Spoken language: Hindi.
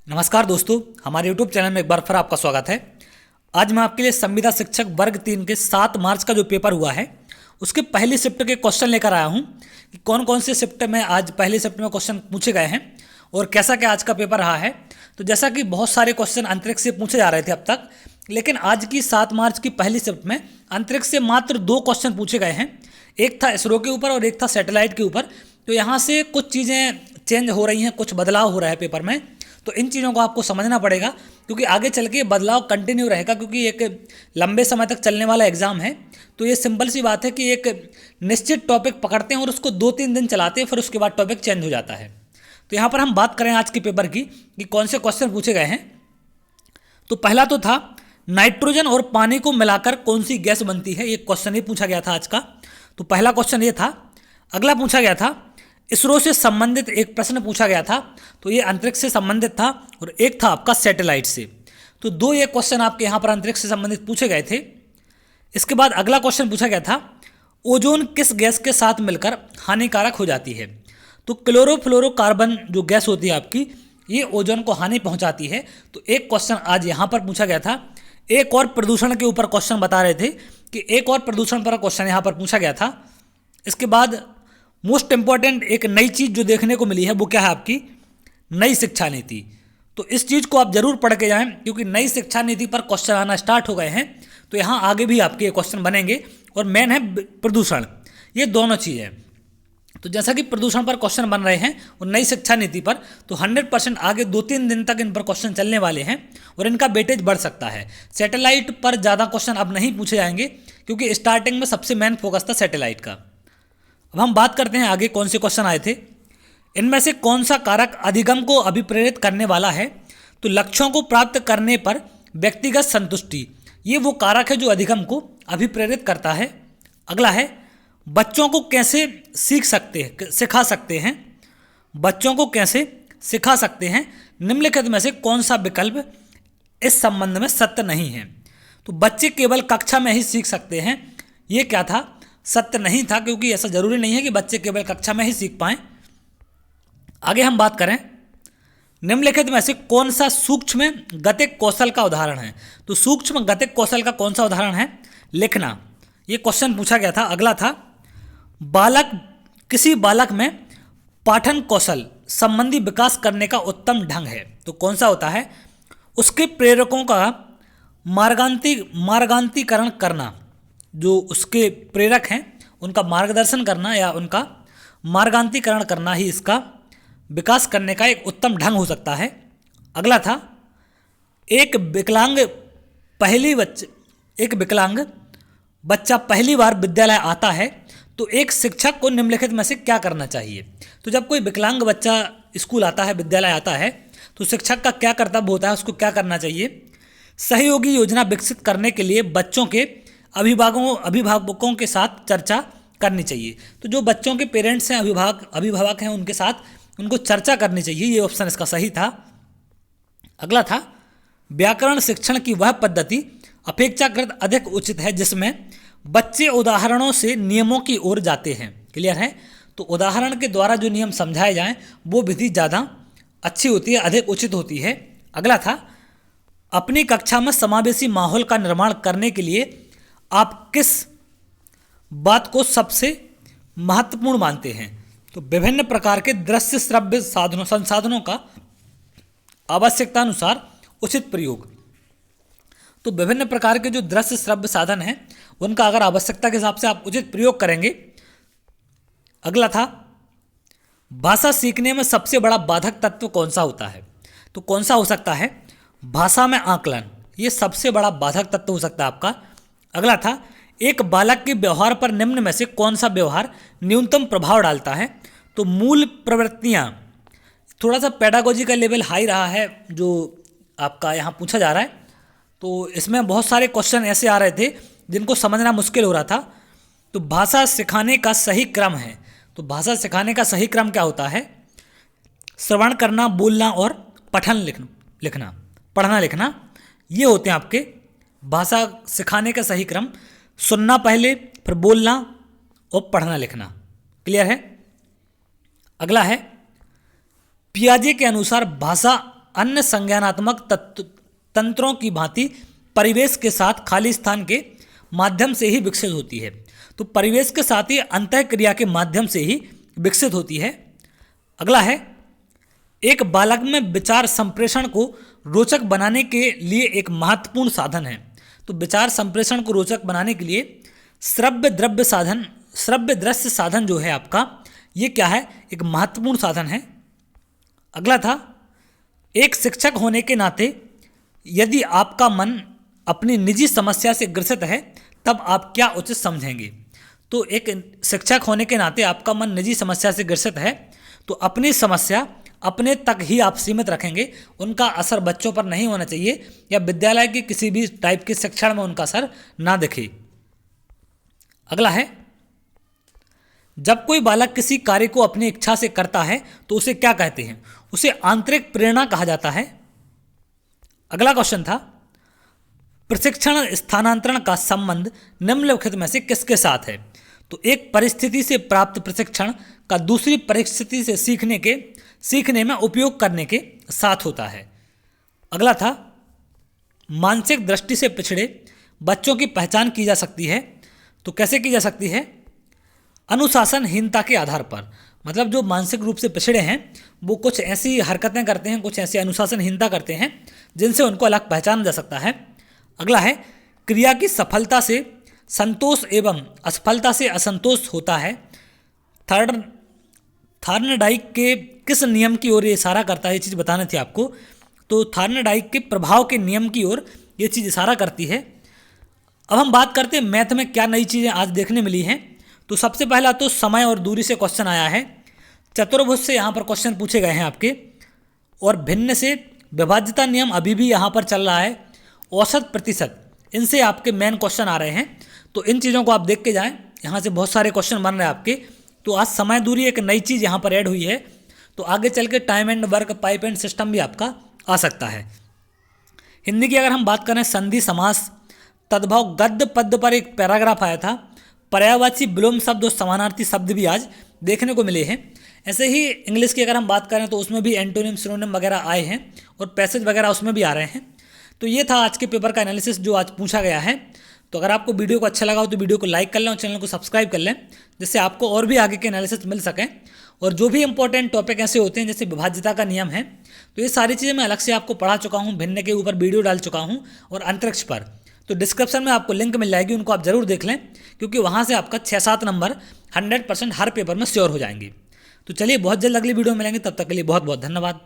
नमस्कार दोस्तों, हमारे YouTube चैनल में एक बार फिर आपका स्वागत है। आज मैं आपके लिए संविदा शिक्षक वर्ग 3 के 7 मार्च का जो पेपर हुआ है उसके पहली शिफ्ट के क्वेश्चन लेकर आया हूं कि कौन कौन से शिफ्ट में आज पहली शिफ्ट में क्वेश्चन पूछे गए हैं और कैसा क्या आज का पेपर रहा है। तो जैसा कि बहुत सारे क्वेश्चन अंतरिक्ष से पूछे जा रहे थे अब तक, लेकिन आज की 7 मार्च की पहली शिफ्ट में अंतरिक्ष से मात्र 2 क्वेश्चन पूछे गए हैं। एक था इसरो के ऊपर और एक था सैटेलाइट के ऊपर। तो यहाँ से कुछ चीज़ें चेंज हो रही हैं, कुछ बदलाव हो रहा है पेपर में। तो इन चीज़ों को आपको समझना पड़ेगा क्योंकि आगे चल के बदलाव कंटिन्यू रहेगा, क्योंकि एक लंबे समय तक चलने वाला एग्ज़ाम है। तो ये सिंपल सी बात है कि एक निश्चित टॉपिक पकड़ते हैं और उसको 2-3 दिन चलाते हैं, फिर उसके बाद टॉपिक चेंज हो जाता है। तो यहाँ पर हम बात करें आज के पेपर की कि कौन से क्वेश्चन पूछे गए हैं। तो पहला तो था नाइट्रोजन और पानी को मिलाकर कौन सी गैस बनती है, ये क्वेश्चन ही पूछा गया था आज का। तो पहला क्वेश्चन ये था। अगला पूछा गया था इसरो से संबंधित एक प्रश्न पूछा गया था, तो ये अंतरिक्ष से संबंधित था और एक था आपका सैटेलाइट से। तो 2 ये क्वेश्चन आपके यहाँ पर अंतरिक्ष से संबंधित पूछे गए थे। इसके बाद अगला क्वेश्चन पूछा गया था ओजोन किस गैस के साथ मिलकर हानिकारक हो जाती है। तो क्लोरोफ्लोरोकार्बन जो गैस होती है आपकी, ये ओजोन को हानि पहुँचाती है। तो एक क्वेश्चन आज यहाँ पर पूछा गया था। एक और प्रदूषण के ऊपर क्वेश्चन बता रहे थे कि एक और प्रदूषण पर क्वेश्चन यहाँ पर पूछा गया था। इसके बाद मोस्ट इंपॉर्टेंट एक नई चीज़ जो देखने को मिली है वो क्या है, आपकी नई शिक्षा नीति। तो इस चीज़ को आप जरूर पढ़ के जाएं क्योंकि नई शिक्षा नीति पर क्वेश्चन आना स्टार्ट हो गए हैं। तो यहाँ आगे भी आपके क्वेश्चन बनेंगे और मेन है प्रदूषण, ये दोनों चीज़ें। तो जैसा कि प्रदूषण पर क्वेश्चन बन रहे हैं और नई शिक्षा नीति पर, तो 100% आगे 2-3 दिन तक इन पर क्वेश्चन चलने वाले हैं और इनका वेटेज बढ़ सकता है। सैटेलाइट पर ज़्यादा क्वेश्चन अब नहीं पूछे जाएंगे क्योंकि स्टार्टिंग में सबसे मेन फोकस था सैटेलाइट का। अब हम बात करते हैं आगे कौन से क्वेश्चन आए थे। इनमें से कौन सा कारक अधिगम को अभिप्रेरित करने वाला है। तो लक्ष्यों को प्राप्त करने पर व्यक्तिगत संतुष्टि, ये वो कारक है जो अधिगम को अभिप्रेरित करता है। अगला है बच्चों को कैसे सिखा सकते हैं। बच्चों को कैसे सिखा सकते हैं, निम्नलिखित में से कौन सा विकल्प इस संबंध में सत्य नहीं है। तो बच्चे केवल कक्षा में ही सीख सकते हैं, ये क्या था, सत्य नहीं था, क्योंकि ऐसा जरूरी नहीं है कि बच्चे केवल कक्षा में ही सीख पाएं। आगे हम बात करें निम्नलिखित में से कौन सा सूक्ष्म गतिक कौशल का उदाहरण है। तो सूक्ष्म गतिक कौशल का कौन सा उदाहरण है, लिखना, ये क्वेश्चन पूछा गया था। अगला था किसी बालक में पाठन कौशल संबंधी विकास करने का उत्तम ढंग है। तो कौन सा होता है, उसके प्रेरकों का मार्गांतीकरण करना, जो उसके प्रेरक हैं उनका मार्गदर्शन करना या उनका मार्गांतीकरण करना ही इसका विकास करने का एक उत्तम ढंग हो सकता है। अगला था एक विकलांग बच्चा पहली बार विद्यालय आता है, तो एक शिक्षक को निम्नलिखित में से क्या करना चाहिए। तो जब कोई विकलांग बच्चा स्कूल आता है, विद्यालय आता है, तो शिक्षक का क्या कर्तव्य होता है, उसको क्या करना चाहिए। सहयोगी योजना विकसित करने के लिए बच्चों के अभिभावकों के साथ चर्चा करनी चाहिए। तो जो बच्चों के पेरेंट्स हैं, अभिभावक हैं, उनके साथ उनको चर्चा करनी चाहिए, ये ऑप्शन इसका सही था। अगला था व्याकरण शिक्षण की वह पद्धति अपेक्षाकृत अधिक उचित है जिसमें बच्चे उदाहरणों से नियमों की ओर जाते हैं। क्लियर है। तो उदाहरण के द्वारा जो नियम समझाए जाएं वो विधि ज़्यादा अच्छी होती है, अधिक उचित होती है। अगला था अपनी कक्षा में समावेशी माहौल का निर्माण करने के लिए आप किस बात को सबसे महत्वपूर्ण मानते हैं। तो विभिन्न प्रकार के दृश्य श्रव्य संसाधनों का आवश्यकता अनुसार उचित प्रयोग। तो विभिन्न प्रकार के जो दृश्य श्रव्य साधन हैं उनका अगर आवश्यकता के हिसाब से आप उचित प्रयोग करेंगे। अगला था भाषा सीखने में सबसे बड़ा बाधक तत्व कौन सा होता है। तो कौन सा हो सकता है, भाषा में आकलन, ये सबसे बड़ा बाधक तत्व हो सकता है आपका। अगला था एक बालक के व्यवहार पर निम्न में से कौन सा व्यवहार न्यूनतम प्रभाव डालता है। तो मूल प्रवृत्तियाँ, थोड़ा सा पेडागोजी का लेवल हाई रहा है जो आपका यहाँ पूछा जा रहा है। तो इसमें बहुत सारे क्वेश्चन ऐसे आ रहे थे जिनको समझना मुश्किल हो रहा था। तो भाषा सिखाने का सही क्रम है। तो भाषा सिखाने का सही क्रम क्या होता है, श्रवण करना, बोलना और पढ़ना लिखना, ये होते हैं आपके भाषा सिखाने का सही क्रम। सुनना पहले, फिर बोलना और पढ़ना लिखना। क्लियर है। अगला है पियाजे के अनुसार भाषा अन्य संज्ञानात्मक तंत्रों की भांति परिवेश के साथ खाली स्थान के माध्यम से ही विकसित होती है। तो परिवेश के साथ ही अंतःक्रिया के माध्यम से ही विकसित होती है। अगला है, एक बालक में विचार संप्रेषण को रोचक बनाने के लिए एक महत्वपूर्ण साधन है। तो विचार संप्रेषण को रोचक बनाने के लिए श्रव्य दृश्य साधन जो है आपका, ये क्या है, एक महत्वपूर्ण साधन है। अगला था, एक शिक्षक होने के नाते यदि आपका मन अपनी निजी समस्या से ग्रसित है तब आप क्या उचित समझेंगे। तो एक शिक्षक होने के नाते आपका मन निजी समस्या से ग्रसित है तो अपनी समस्या अपने तक ही आप सीमित रखेंगे, उनका असर बच्चों पर नहीं होना चाहिए या विद्यालय के किसी भी टाइप के शिक्षण में उनका असर ना दिखे। अगला है, जब कोई बालक किसी कार्य को अपनी इच्छा से करता है तो उसे क्या कहते हैं, उसे आंतरिक प्रेरणा कहा जाता है। अगला क्वेश्चन था, प्रशिक्षण स्थानांतरण का संबंध निम्नलिखित में से किसके साथ है। तो एक परिस्थिति से प्राप्त प्रशिक्षण का दूसरी परिस्थिति से सीखने में उपयोग करने के साथ होता है। अगला था, मानसिक दृष्टि से पिछड़े बच्चों की पहचान की जा सकती है। तो कैसे की जा सकती है, अनुशासनहीनता के आधार पर। मतलब जो मानसिक रूप से पिछड़े हैं वो कुछ ऐसी हरकतें करते हैं, कुछ ऐसी अनुशासनहीनता करते हैं जिनसे उनको अलग पहचाना जा सकता है। अगला है, क्रिया की सफलता से संतोष एवं असफलता से असंतोष होता है। थार्नडाइक के किस नियम की ओर ये इशारा करता है, ये चीज़ बतानी थी आपको। तो थार्नडाइक के प्रभाव के नियम की ओर ये चीज़ इशारा करती है। अब हम बात करते हैं मैथ में क्या नई चीज़ें आज देखने मिली हैं। तो सबसे पहला तो समय और दूरी से क्वेश्चन आया है। चतुर्भुज से यहाँ पर क्वेश्चन पूछे गए हैं आपके, और भिन्न से विभाज्यता नियम अभी भी यहाँ पर चल रहा है। औसत प्रतिशत, इनसे आपके मेन क्वेश्चन आ रहे हैं। तो इन चीज़ों को आप देख के जाएं, यहाँ से बहुत सारे क्वेश्चन बन रहे हैं आपके। तो आज समय दूरी एक नई चीज़ यहाँ पर ऐड हुई है। तो आगे चल के time and work, pipe and system भी आपका आ सकता है। हिंदी की अगर हम बात करें, संधि समास, तद्भव, गद्य पद्य पर एक पैराग्राफ आया था। पर्यायवाची विलोम शब्द और समानार्थी शब्द भी आज देखने को मिले हैं। ऐसे ही इंग्लिश की अगर हम बात करें तो उसमें भी एंटोनिम, सिनोनिम वगैरह आए हैं और पैसेज वगैरह उसमें भी आ रहे हैं। तो ये था आज के पेपर का एनालिसिस जो आज पूछा गया है। तो अगर आपको वीडियो को अच्छा लगा हो तो वीडियो को लाइक कर लें और चैनल को सब्सक्राइब कर लें, जिससे आपको और भी आगे के एनालिसिस मिल सकें। और जो भी इंपॉर्टेंट टॉपिक ऐसे होते हैं जैसे विभाज्यता का नियम है, तो ये सारी चीज़ें मैं अलग से आपको पढ़ा चुका हूँ, भिन्न के ऊपर वीडियो डाल चुका हूँ और अंतरिक्ष पर। तो डिस्क्रिप्शन में आपको लिंक मिल जाएगी, उनको आप जरूर देख लें, क्योंकि वहाँ से आपका 6-7 नंबर 100% हर पेपर में श्योर हो जाएंगे। तो चलिए, बहुत जल्द अगली वीडियो मिलेंगे, तब तक के लिए बहुत बहुत धन्यवाद।